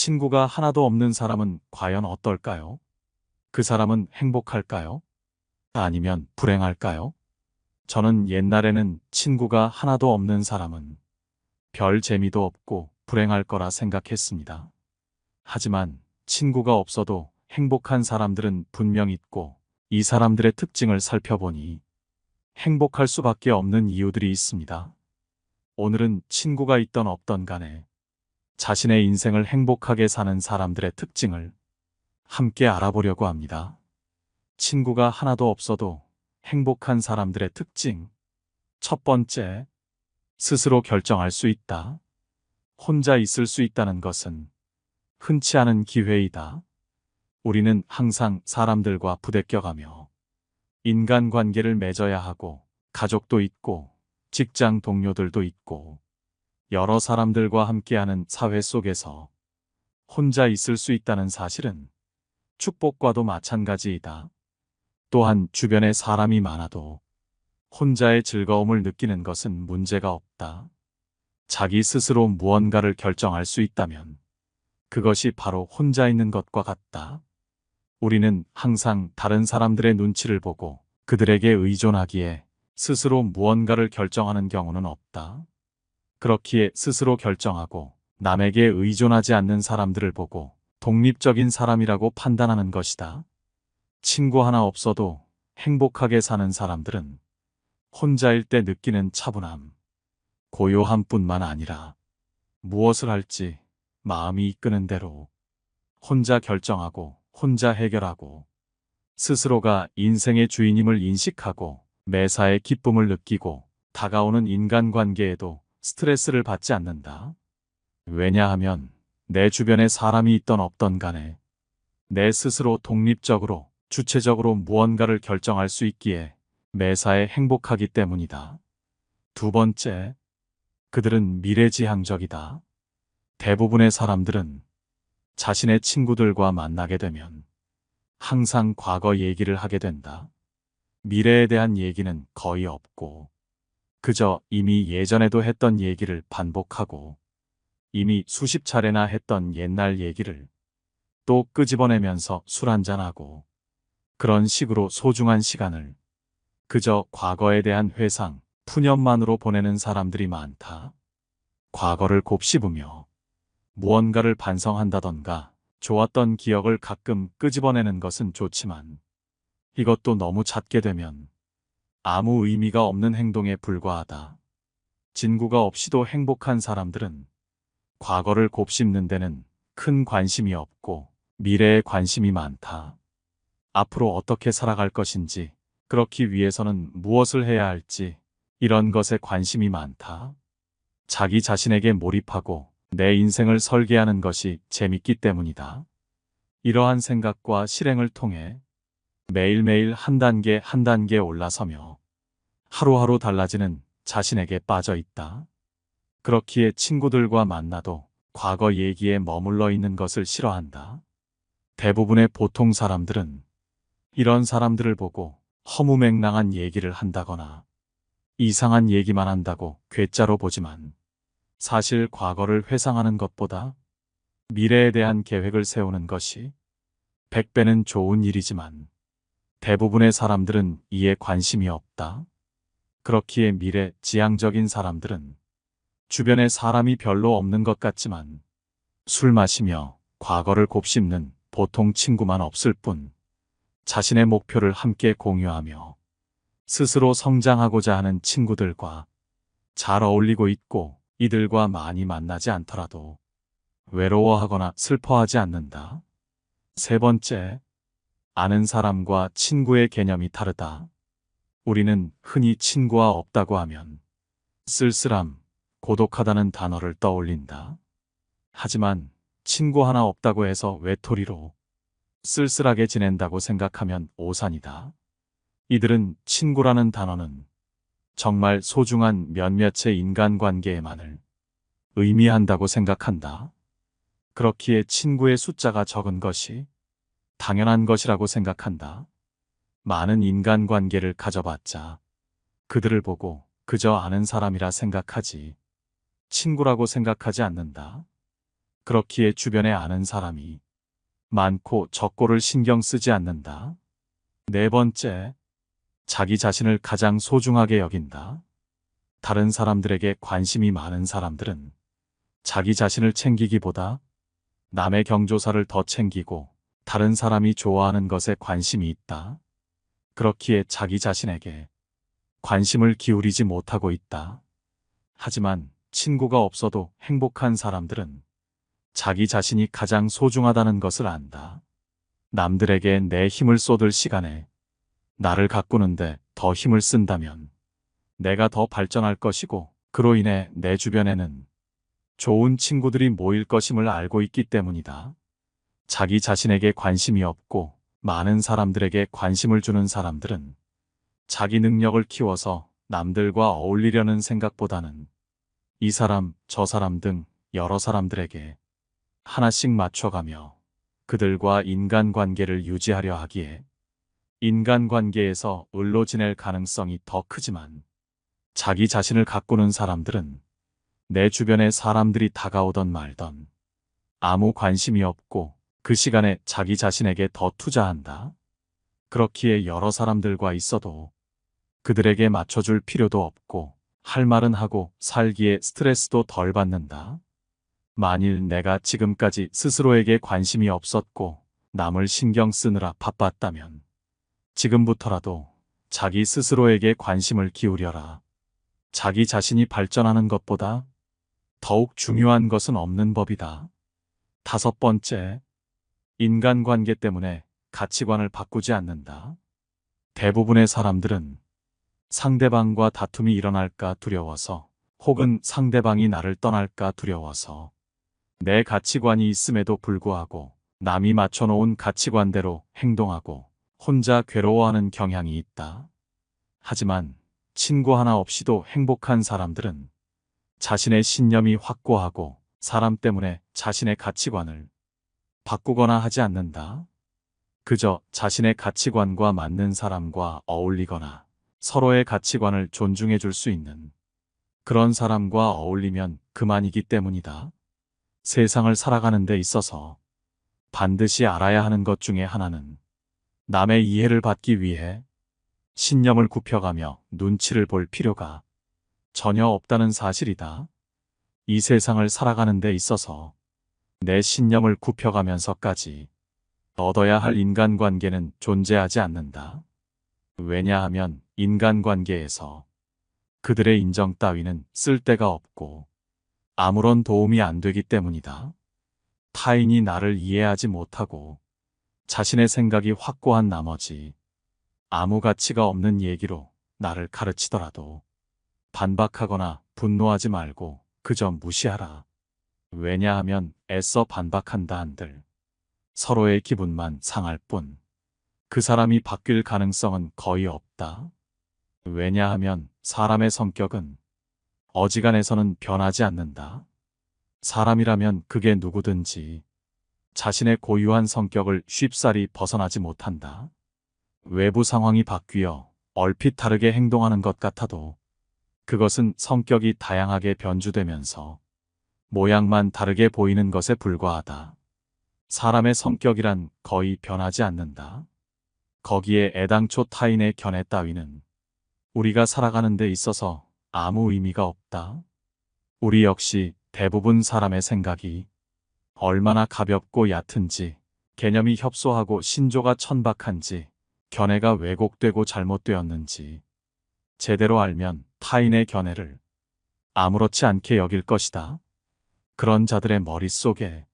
친구가 하나도 없는 사람은 과연 어떨까요? 그 사람은 행복할까요? 아니면 불행할까요? 저는 옛날에는 친구가 하나도 없는 사람은 별 재미도 없고 불행할 거라 생각했습니다. 하지만 친구가 없어도 행복한 사람들은 분명 있고, 이 사람들의 특징을 살펴보니 행복할 수밖에 없는 이유들이 있습니다. 오늘은 친구가 있던 없던 간에 자신의 인생을 행복하게 사는 사람들의 특징을 함께 알아보려고 합니다. 친구가 하나도 없어도 행복한 사람들의 특징. 첫 번째, 스스로 결정할 수 있다. 혼자 있을 수 있다는 것은 흔치 않은 기회이다. 우리는 항상 사람들과 부대껴가며 인간관계를 맺어야 하고, 가족도 있고 직장 동료들도 있고 여러 사람들과 함께하는 사회 속에서 혼자 있을 수 있다는 사실은 축복과도 마찬가지이다. 또한 주변에 사람이 많아도 혼자의 즐거움을 느끼는 것은 문제가 없다. 자기 스스로 무언가를 결정할 수 있다면 그것이 바로 혼자 있는 것과 같다. 우리는 항상 다른 사람들의 눈치를 보고 그들에게 의존하기에 스스로 무언가를 결정하는 경우는 없다. 그렇기에 스스로 결정하고 남에게 의존하지 않는 사람들을 보고 독립적인 사람이라고 판단하는 것이다. 친구 하나 없어도 행복하게 사는 사람들은 혼자일 때 느끼는 차분함, 고요함뿐만 아니라 무엇을 할지 마음이 이끄는 대로 혼자 결정하고 혼자 해결하고, 스스로가 인생의 주인임을 인식하고 매사에 기쁨을 느끼고 다가오는 인간관계에도 스트레스를 받지 않는다. 왜냐하면 내 주변에 사람이 있던 없던 간에 내 스스로 독립적으로 주체적으로 무언가를 결정할 수 있기에 매사에 행복하기 때문이다. 두 번째, 그들은 미래지향적이다. 대부분의 사람들은 자신의 친구들과 만나게 되면 항상 과거 얘기를 하게 된다. 미래에 대한 얘기는 거의 없고 그저 이미 예전에도 했던 얘기를 반복하고 이미 수십 차례나 했던 옛날 얘기를 또 끄집어내면서 술 한잔하고, 그런 식으로 소중한 시간을 그저 과거에 대한 회상, 푸념만으로 보내는 사람들이 많다. 과거를 곱씹으며 무언가를 반성한다던가 좋았던 기억을 가끔 끄집어내는 것은 좋지만 이것도 너무 잦게 되면 아무 의미가 없는 행동에 불과하다. 진구가 없이도 행복한 사람들은 과거를 곱씹는 데는 큰 관심이 없고 미래에 관심이 많다. 앞으로 어떻게 살아갈 것인지, 그렇기 위해서는 무엇을 해야 할지, 이런 것에 관심이 많다. 자기 자신에게 몰입하고 내 인생을 설계하는 것이 재밌기 때문이다. 이러한 생각과 실행을 통해 매일매일 한 단계 한 단계 올라서며 하루하루 달라지는 자신에게 빠져 있다. 그렇기에 친구들과 만나도 과거 얘기에 머물러 있는 것을 싫어한다. 대부분의 보통 사람들은 이런 사람들을 보고 허무맹랑한 얘기를 한다거나 이상한 얘기만 한다고 괴짜로 보지만, 사실 과거를 회상하는 것보다 미래에 대한 계획을 세우는 것이 100배는 좋은 일이지만 대부분의 사람들은 이에 관심이 없다. 그렇기에 미래지향적인 사람들은 주변에 사람이 별로 없는 것 같지만 술 마시며 과거를 곱씹는 보통 친구만 없을 뿐, 자신의 목표를 함께 공유하며 스스로 성장하고자 하는 친구들과 잘 어울리고 있고, 이들과 많이 만나지 않더라도 외로워하거나 슬퍼하지 않는다. 세 번째, 아는 사람과 친구의 개념이 다르다. 우리는 흔히 친구가 없다고 하면 쓸쓸함, 고독하다는 단어를 떠올린다. 하지만 친구 하나 없다고 해서 외톨이로 쓸쓸하게 지낸다고 생각하면 오산이다. 이들은 친구라는 단어는 정말 소중한 몇몇의 인간관계에만을 의미한다고 생각한다. 그렇기에 친구의 숫자가 적은 것이 당연한 것이라고 생각한다. 많은 인간관계를 가져봤자 그들을 보고 그저 아는 사람이라 생각하지 친구라고 생각하지 않는다. 그렇기에 주변에 아는 사람이 많고 적고를 신경 쓰지 않는다. 네 번째, 자기 자신을 가장 소중하게 여긴다. 다른 사람들에게 관심이 많은 사람들은 자기 자신을 챙기기보다 남의 경조사를 더 챙기고 다른 사람이 좋아하는 것에 관심이 있다. 그렇기에 자기 자신에게 관심을 기울이지 못하고 있다. 하지만 친구가 없어도 행복한 사람들은 자기 자신이 가장 소중하다는 것을 안다. 남들에게 내 힘을 쏟을 시간에 나를 가꾸는데 더 힘을 쓴다면 내가 더 발전할 것이고, 그로 인해 내 주변에는 좋은 친구들이 모일 것임을 알고 있기 때문이다. 자기 자신에게 관심이 없고 많은 사람들에게 관심을 주는 사람들은 자기 능력을 키워서 남들과 어울리려는 생각보다는 이 사람, 저 사람 등 여러 사람들에게 하나씩 맞춰가며 그들과 인간관계를 유지하려 하기에 인간관계에서 을로 지낼 가능성이 더 크지만, 자기 자신을 가꾸는 사람들은 내 주변에 사람들이 다가오던 말던 아무 관심이 없고 그 시간에 자기 자신에게 더 투자한다. 그렇기에 여러 사람들과 있어도 그들에게 맞춰줄 필요도 없고 할 말은 하고 살기에 스트레스도 덜 받는다. 만일 내가 지금까지 스스로에게 관심이 없었고 남을 신경 쓰느라 바빴다면 지금부터라도 자기 스스로에게 관심을 기울여라. 자기 자신이 발전하는 것보다 더욱 중요한 것은 없는 법이다. 다섯 번째, 인간관계 때문에 가치관을 바꾸지 않는다. 대부분의 사람들은 상대방과 다툼이 일어날까 두려워서, 혹은 상대방이 나를 떠날까 두려워서 내 가치관이 있음에도 불구하고 남이 맞춰놓은 가치관대로 행동하고 혼자 괴로워하는 경향이 있다. 하지만 친구 하나 없이도 행복한 사람들은 자신의 신념이 확고하고 사람 때문에 자신의 가치관을 바꾸거나 하지 않는다. 그저 자신의 가치관과 맞는 사람과 어울리거나 서로의 가치관을 존중해 줄 수 있는 그런 사람과 어울리면 그만이기 때문이다. 세상을 살아가는 데 있어서 반드시 알아야 하는 것 중에 하나는 남의 이해를 받기 위해 신념을 굽혀가며 눈치를 볼 필요가 전혀 없다는 사실이다. 이 세상을 살아가는 데 있어서 내 신념을 굽혀가면서까지 얻어야 할 인간관계는 존재하지 않는다. 왜냐하면 인간관계에서 그들의 인정 따위는 쓸데가 없고 아무런 도움이 안 되기 때문이다. 타인이 나를 이해하지 못하고 자신의 생각이 확고한 나머지 아무 가치가 없는 얘기로 나를 가르치더라도 반박하거나 분노하지 말고 그저 무시하라. 왜냐하면 애써 반박한다 한들 서로의 기분만 상할 뿐 그 사람이 바뀔 가능성은 거의 없다. 왜냐하면 사람의 성격은 어지간해서는 변하지 않는다. 사람이라면 그게 누구든지 자신의 고유한 성격을 쉽사리 벗어나지 못한다. 외부 상황이 바뀌어 얼핏 다르게 행동하는 것 같아도 그것은 성격이 다양하게 변주되면서 모양만 다르게 보이는 것에 불과하다. 사람의 성격이란 거의 변하지 않는다. 거기에 애당초 타인의 견해 따위는 우리가 살아가는 데 있어서 아무 의미가 없다. 우리 역시 대부분 사람의 생각이 얼마나 가볍고 얕은지, 개념이 협소하고 신조가 천박한지, 견해가 왜곡되고 잘못되었는지 제대로 알면 타인의 견해를 아무렇지 않게 여길 것이다. 그런 자들의 머릿속에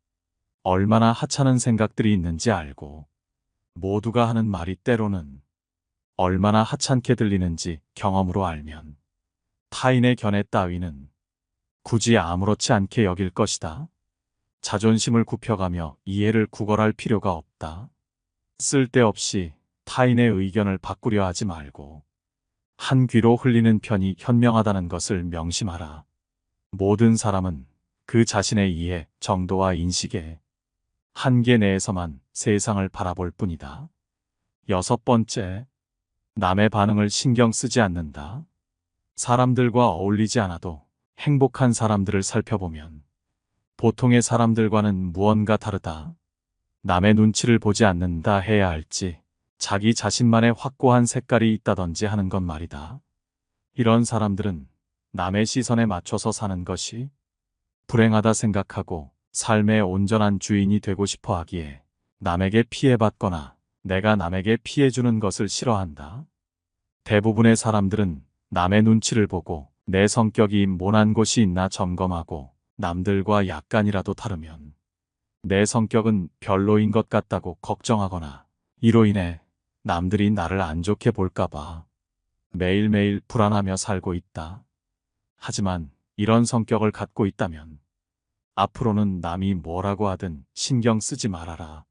얼마나 하찮은 생각들이 있는지 알고 모두가 하는 말이 때로는 얼마나 하찮게 들리는지 경험으로 알면 타인의 견해 따위는 굳이 아무렇지 않게 여길 것이다. 자존심을 굽혀가며 이해를 구걸할 필요가 없다. 쓸데없이 타인의 의견을 바꾸려 하지 말고 한 귀로 흘리는 편이 현명하다는 것을 명심하라. 모든 사람은 그 자신의 이해, 정도와 인식에 한계 내에서만 세상을 바라볼 뿐이다. 여섯 번째, 남의 반응을 신경 쓰지 않는다. 사람들과 어울리지 않아도 행복한 사람들을 살펴보면 보통의 사람들과는 무언가 다르다. 남의 눈치를 보지 않는다 해야 할지, 자기 자신만의 확고한 색깔이 있다든지 하는 건 말이다. 이런 사람들은 남의 시선에 맞춰서 사는 것이 불행하다 생각하고 삶의 온전한 주인이 되고 싶어 하기에 남에게 피해받거나 내가 남에게 피해주는 것을 싫어한다. 대부분의 사람들은 남의 눈치를 보고 내 성격이 모난 곳이 있나 점검하고 남들과 약간이라도 다르면 내 성격은 별로인 것 같다고 걱정하거나 이로 인해 남들이 나를 안 좋게 볼까봐 매일매일 불안하며 살고 있다. 하지만 이런 성격을 갖고 있다면 앞으로는 남이 뭐라고 하든 신경 쓰지 말아라.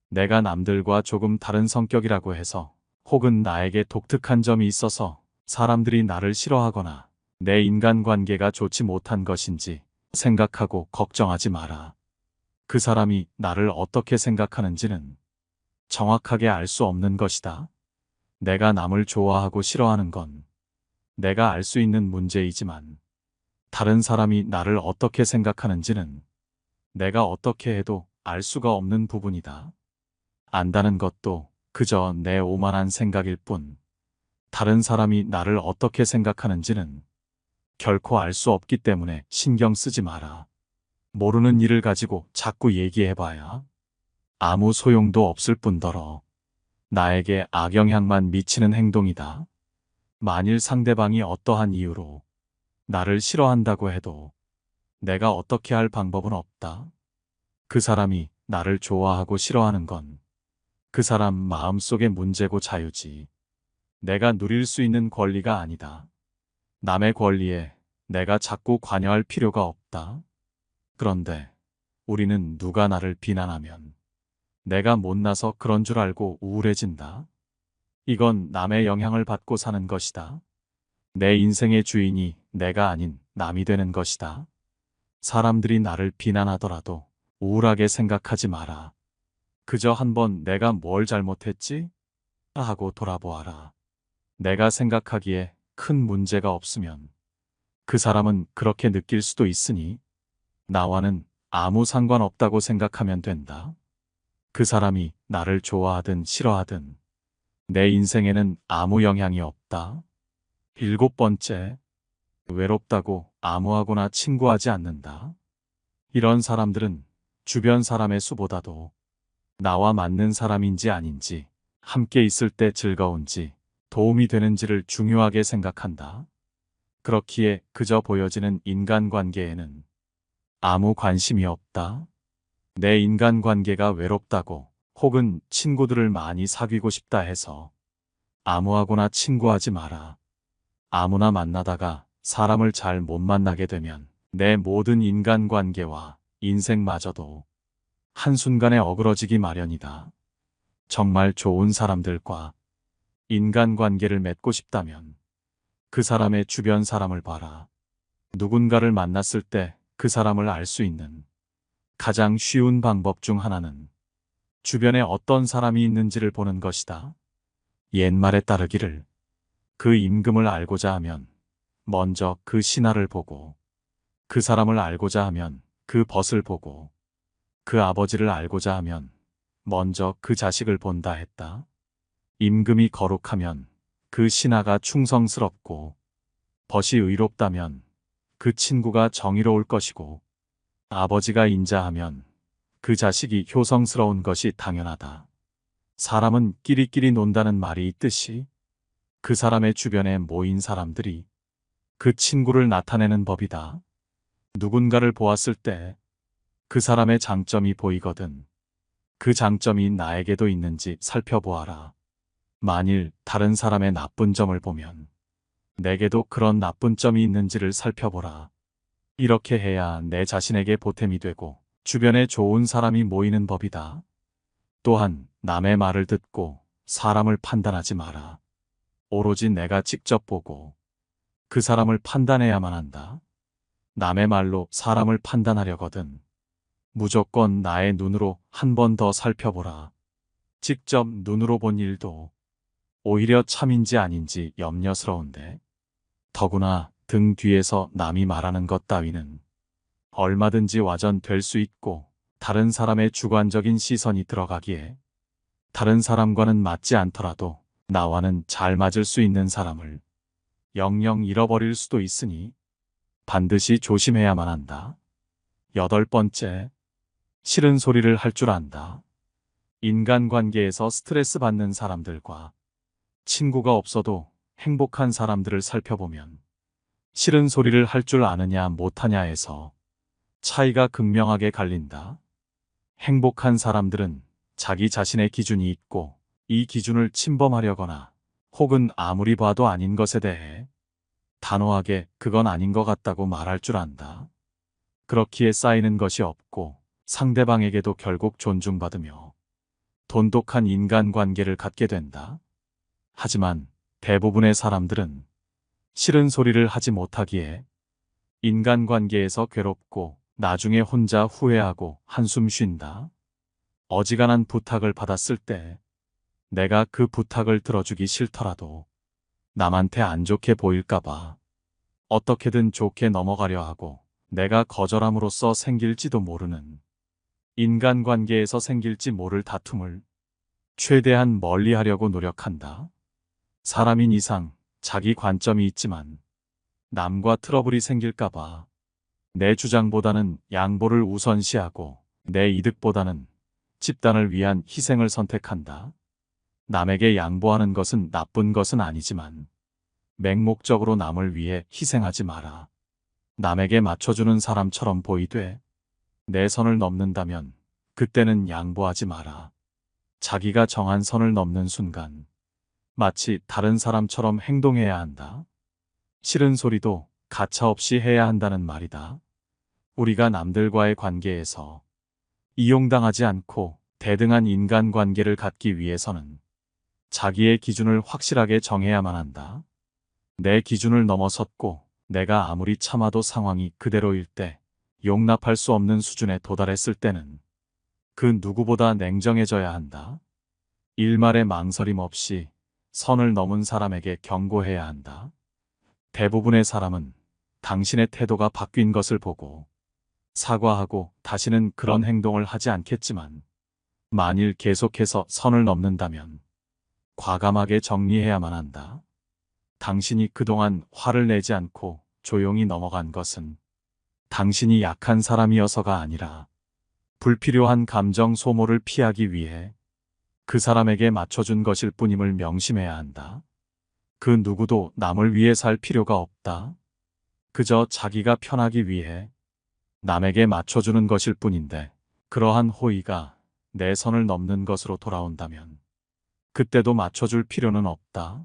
내가 남들과 조금 다른 성격이라고 해서 혹은 나에게 독특한 점이 있어서 사람들이 나를 싫어하거나 내 인간관계가 좋지 못한 것인지 생각하고 걱정하지 마라. 그 사람이 나를 어떻게 생각하는지는 정확하게 알 수 없는 것이다. 내가 남을 좋아하고 싫어하는 건 내가 알 수 있는 문제이지만 다른 사람이 나를 어떻게 생각하는지는 내가 어떻게 해도 알 수가 없는 부분이다. 안다는 것도 그저 내 오만한 생각일 뿐 다른 사람이 나를 어떻게 생각하는지는 결코 알 수 없기 때문에 신경 쓰지 마라. 모르는 일을 가지고 자꾸 얘기해봐야 아무 소용도 없을 뿐더러 나에게 악영향만 미치는 행동이다. 만일 상대방이 어떠한 이유로 나를 싫어한다고 해도 내가 어떻게 할 방법은 없다. 그 사람이 나를 좋아하고 싫어하는 건 그 사람 마음속의 문제고 자유지. 내가 누릴 수 있는 권리가 아니다. 남의 권리에 내가 자꾸 관여할 필요가 없다. 그런데 우리는 누가 나를 비난하면 내가 못나서 그런 줄 알고 우울해진다. 이건 남의 영향을 받고 사는 것이다. 내 인생의 주인이 내가 아닌 남이 되는 것이다. 사람들이 나를 비난하더라도 우울하게 생각하지 마라. 그저 한번 내가 뭘 잘못했지? 하고 돌아보아라. 내가 생각하기에 큰 문제가 없으면 그 사람은 그렇게 느낄 수도 있으니 나와는 아무 상관없다고 생각하면 된다. 그 사람이 나를 좋아하든 싫어하든 내 인생에는 아무 영향이 없다. 7번째, 외롭다고 아무하고나 친구하지 않는다. 이런 사람들은 주변 사람의 수보다도 나와 맞는 사람인지 아닌지, 함께 있을 때 즐거운지, 도움이 되는지를 중요하게 생각한다. 그렇기에 그저 보여지는 인간관계에는 아무 관심이 없다. 내 인간관계가 외롭다고 혹은 친구들을 많이 사귀고 싶다 해서 아무하고나 친구하지 마라. 아무나 만나다가 사람을 잘 못 만나게 되면 내 모든 인간관계와 인생마저도 한순간에 어그러지기 마련이다. 정말 좋은 사람들과 인간관계를 맺고 싶다면 그 사람의 주변 사람을 봐라. 누군가를 만났을 때 그 사람을 알 수 있는 가장 쉬운 방법 중 하나는 주변에 어떤 사람이 있는지를 보는 것이다. 옛말에 따르기를 그 임금을 알고자 하면 먼저 그 신하를 보고 그 사람을 알고자 하면 그 벗을 보고 그 아버지를 알고자 하면 먼저 그 자식을 본다 했다. 임금이 거룩하면 그 신하가 충성스럽고 벗이 의롭다면 그 친구가 정의로울 것이고 아버지가 인자하면 그 자식이 효성스러운 것이 당연하다. 사람은 끼리끼리 논다는 말이 있듯이 그 사람의 주변에 모인 사람들이 그 친구를 나타내는 법이다. 누군가를 보았을 때 그 사람의 장점이 보이거든 그 장점이 나에게도 있는지 살펴보아라. 만일 다른 사람의 나쁜 점을 보면 내게도 그런 나쁜 점이 있는지를 살펴보라. 이렇게 해야 내 자신에게 보탬이 되고 주변에 좋은 사람이 모이는 법이다. 또한 남의 말을 듣고 사람을 판단하지 마라. 오로지 내가 직접 보고 그 사람을 판단해야만 한다. 남의 말로 사람을 판단하려거든 무조건 나의 눈으로 한 번 더 살펴보라. 직접 눈으로 본 일도 오히려 참인지 아닌지 염려스러운데 더구나 등 뒤에서 남이 말하는 것 따위는 얼마든지 와전될 수 있고 다른 사람의 주관적인 시선이 들어가기에 다른 사람과는 맞지 않더라도 나와는 잘 맞을 수 있는 사람을 영영 잃어버릴 수도 있으니 반드시 조심해야만 한다. 8번째, 싫은 소리를 할 줄 안다. 인간관계에서 스트레스 받는 사람들과 친구가 없어도 행복한 사람들을 살펴보면 싫은 소리를 할 줄 아느냐 못하냐에서 차이가 극명하게 갈린다. 행복한 사람들은 자기 자신의 기준이 있고 이 기준을 침범하려거나 혹은 아무리 봐도 아닌 것에 대해 단호하게 그건 아닌 것 같다고 말할 줄 안다. 그렇기에 쌓이는 것이 없고 상대방에게도 결국 존중받으며 돈독한 인간관계를 갖게 된다. 하지만 대부분의 사람들은 싫은 소리를 하지 못하기에 인간관계에서 괴롭고 나중에 혼자 후회하고 한숨 쉰다. 어지간한 부탁을 받았을 때 내가 그 부탁을 들어주기 싫더라도 남한테 안 좋게 보일까봐 어떻게든 좋게 넘어가려 하고 내가 거절함으로써 생길지도 모르는 인간관계에서 생길지 모를 다툼을 최대한 멀리하려고 노력한다. 사람인 이상 자기 관점이 있지만 남과 트러블이 생길까봐 내 주장보다는 양보를 우선시하고 내 이득보다는 집단을 위한 희생을 선택한다. 남에게 양보하는 것은 나쁜 것은 아니지만 맹목적으로 남을 위해 희생하지 마라. 남에게 맞춰주는 사람처럼 보이되 내 선을 넘는다면 그때는 양보하지 마라. 자기가 정한 선을 넘는 순간 마치 다른 사람처럼 행동해야 한다. 싫은 소리도 가차없이 해야 한다는 말이다. 우리가 남들과의 관계에서 이용당하지 않고 대등한 인간관계를 갖기 위해서는 자기의 기준을 확실하게 정해야만 한다. 내 기준을 넘어섰고 내가 아무리 참아도 상황이 그대로일 때, 용납할 수 없는 수준에 도달했을 때는 그 누구보다 냉정해져야 한다. 일말의 망설임 없이 선을 넘은 사람에게 경고해야 한다. 대부분의 사람은 당신의 태도가 바뀐 것을 보고 사과하고 다시는 그런 행동을 하지 않겠지만 만일 계속해서 선을 넘는다면 과감하게 정리해야만 한다. 당신이 그동안 화를 내지 않고 조용히 넘어간 것은 당신이 약한 사람이어서가 아니라 불필요한 감정 소모를 피하기 위해 그 사람에게 맞춰준 것일 뿐임을 명심해야 한다. 그 누구도 남을 위해 살 필요가 없다. 그저 자기가 편하기 위해 남에게 맞춰주는 것일 뿐인데 그러한 호의가 내 선을 넘는 것으로 돌아온다면 그때도 맞춰줄 필요는 없다.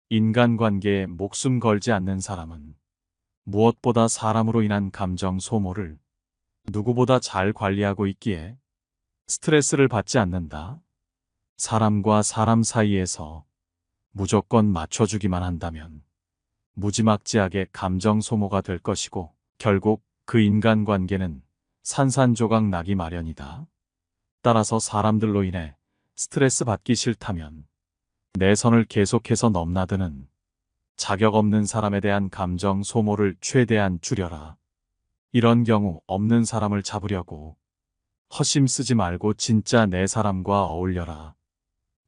인간관계에 목숨 걸지 않는 사람은 무엇보다 사람으로 인한 감정 소모를 누구보다 잘 관리하고 있기에 스트레스를 받지 않는다. 사람과 사람 사이에서 무조건 맞춰주기만 한다면 무지막지하게 감정 소모가 될 것이고 결국 그 인간관계는 산산조각 나기 마련이다. 따라서 사람들로 인해 스트레스 받기 싫다면 내 선을 계속해서 넘나드는 자격 없는 사람에 대한 감정 소모를 최대한 줄여라. 이런 경우 없는 사람을 잡으려고 허심 쓰지 말고 진짜 내 사람과 어울려라.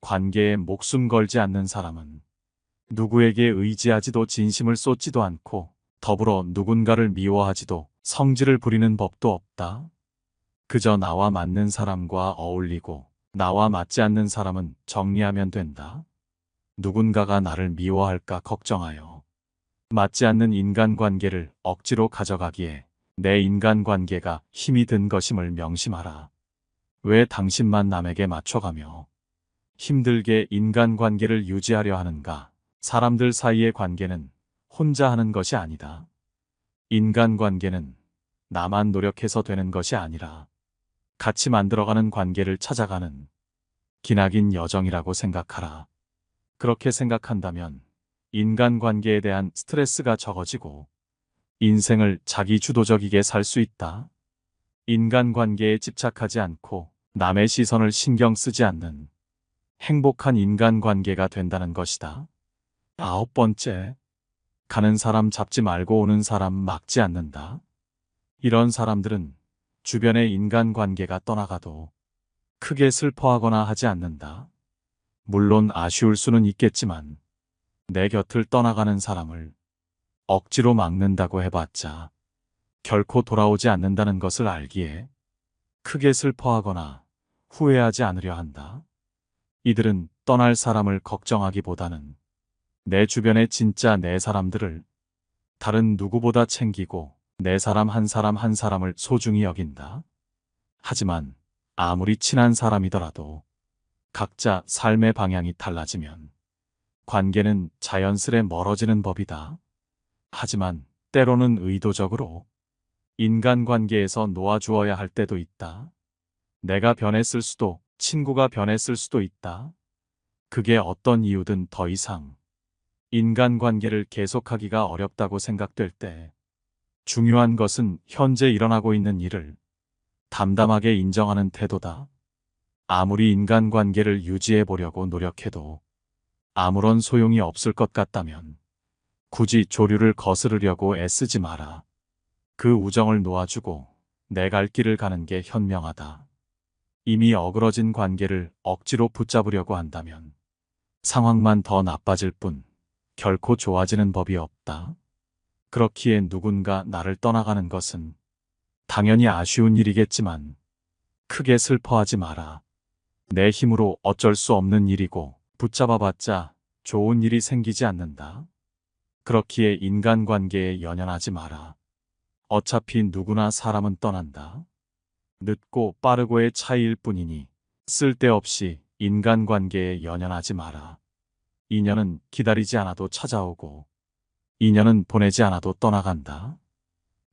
관계에 목숨 걸지 않는 사람은 누구에게 의지하지도 진심을 쏟지도 않고 더불어 누군가를 미워하지도 성질을 부리는 법도 없다. 그저 나와 맞는 사람과 어울리고 나와 맞지 않는 사람은 정리하면 된다. 누군가가 나를 미워할까 걱정하여 맞지 않는 인간관계를 억지로 가져가기에 내 인간관계가 힘이 든 것임을 명심하라. 왜 당신만 남에게 맞춰가며 힘들게 인간관계를 유지하려 하는가? 사람들 사이의 관계는 혼자 하는 것이 아니다. 인간관계는 나만 노력해서 되는 것이 아니라 같이 만들어가는 관계를 찾아가는 기나긴 여정이라고 생각하라. 그렇게 생각한다면 인간관계에 대한 스트레스가 적어지고 인생을 자기 주도적이게 살 수 있다. 인간관계에 집착하지 않고 남의 시선을 신경 쓰지 않는 행복한 인간관계가 된다는 것이다. 9번째, 가는 사람 잡지 말고 오는 사람 막지 않는다. 이런 사람들은 주변의 인간관계가 떠나가도 크게 슬퍼하거나 하지 않는다. 물론 아쉬울 수는 있겠지만 내 곁을 떠나가는 사람을 억지로 막는다고 해봤자 결코 돌아오지 않는다는 것을 알기에 크게 슬퍼하거나 후회하지 않으려 한다. 이들은 떠날 사람을 걱정하기보다는 내 주변의 진짜 내 사람들을 다른 누구보다 챙기고 내 사람 한 사람 한 사람을 소중히 여긴다. 하지만 아무리 친한 사람이더라도 각자 삶의 방향이 달라지면 관계는 자연스레 멀어지는 법이다. 하지만 때로는 의도적으로 인간관계에서 놓아주어야 할 때도 있다. 내가 변했을 수도, 친구가 변했을 수도 있다. 그게 어떤 이유든 더 이상 인간관계를 계속하기가 어렵다고 생각될 때 중요한 것은 현재 일어나고 있는 일을 담담하게 인정하는 태도다. 아무리 인간관계를 유지해 보려고 노력해도 아무런 소용이 없을 것 같다면 굳이 조류를 거스르려고 애쓰지 마라. 그 우정을 놓아주고 내 갈 길을 가는 게 현명하다. 이미 어그러진 관계를 억지로 붙잡으려고 한다면 상황만 더 나빠질 뿐 결코 좋아지는 법이 없다. 그렇기에 누군가 나를 떠나가는 것은 당연히 아쉬운 일이겠지만 크게 슬퍼하지 마라. 내 힘으로 어쩔 수 없는 일이고 붙잡아봤자 좋은 일이 생기지 않는다. 그렇기에 인간관계에 연연하지 마라. 어차피 누구나 사람은 떠난다. 늦고 빠르고의 차이일 뿐이니 쓸데없이 인간관계에 연연하지 마라. 인연은 기다리지 않아도 찾아오고 인연은 보내지 않아도 떠나간다.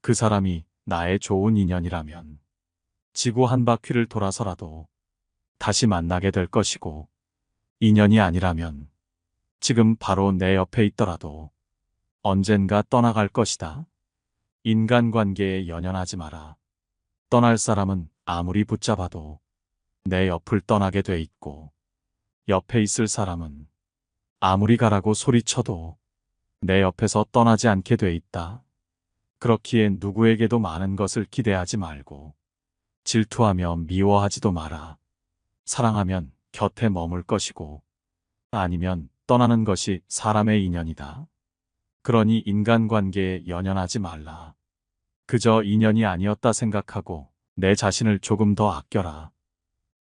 그 사람이 나의 좋은 인연이라면 지구 한 바퀴를 돌아서라도 다시 만나게 될 것이고 인연이 아니라면 지금 바로 내 옆에 있더라도 언젠가 떠나갈 것이다. 인간관계에 연연하지 마라. 떠날 사람은 아무리 붙잡아도 내 옆을 떠나게 돼 있고 옆에 있을 사람은 아무리 가라고 소리쳐도 내 옆에서 떠나지 않게 돼 있다. 그렇기에 누구에게도 많은 것을 기대하지 말고 질투하며 미워하지도 마라. 사랑하면 곁에 머물 것이고 아니면 떠나는 것이 사람의 인연이다. 그러니 인간관계에 연연하지 말라. 그저 인연이 아니었다 생각하고 내 자신을 조금 더 아껴라.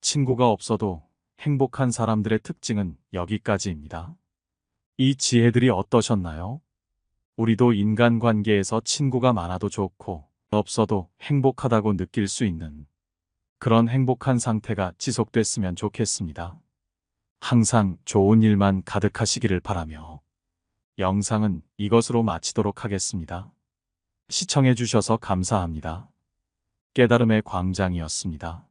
친구가 없어도 행복한 사람들의 특징은 여기까지입니다. 이 지혜들이 어떠셨나요? 우리도 인간관계에서 친구가 많아도 좋고 없어도 행복하다고 느낄 수 있는 그런 행복한 상태가 지속됐으면 좋겠습니다. 항상 좋은 일만 가득하시기를 바라며 영상은 이것으로 마치도록 하겠습니다. 시청해 주셔서 감사합니다. 깨달음의 광장이었습니다.